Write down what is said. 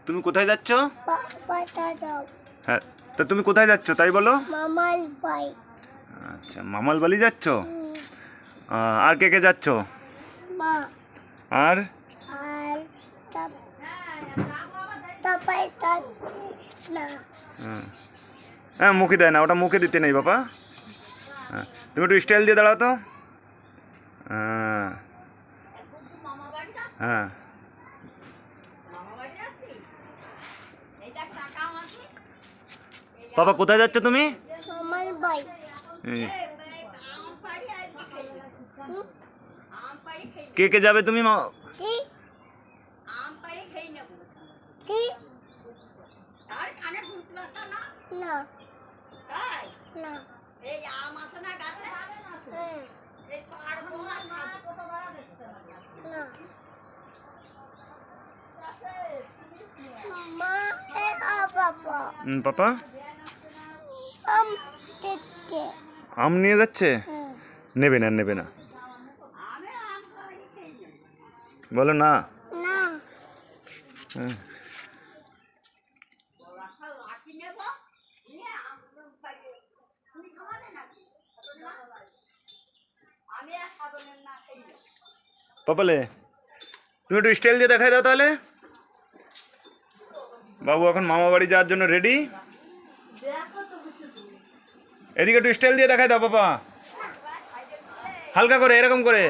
তুমি কোথায় যাচ্ছ? পাতারাও হ্যাঁ, তা তুমি কোথায় যাচ্ছ তাই বলো? মামাল বাই আচ্ছা, মামাল বাড়ি যাচ্ছ। আর কে কে যাচ্ছ? মা আর আর তারপরে না হ্যাঁ, মুখে দেয় না, ওটা মুখে দিতে নেই বাবা। হ্যাঁ, তুমি একটু স্টাইল দিয়ে দাঁড়াও তো। হ্যাঁ হ্যাঁ, বাবা কোথায় যাচ্ছ তুমি? মামাল বাই এই, কে কে যাবে তুমি? কি কি না না না মা বাবা পাপা দেখতে আম নিয়ে যাচ্ছে। নেবে না, নেবে না, বলো না। না হ্যাঁ, পাপালে তুমি একটু স্টাইল দিয়ে দেখাই দাও তাহলে। বাবু এখন মামা বাড়ি যাওয়ার জন্য রেডি। এদিকে একটু স্টাইল দিয়ে দেখাই দাও পাপা, হালকা করে, এরকম করে।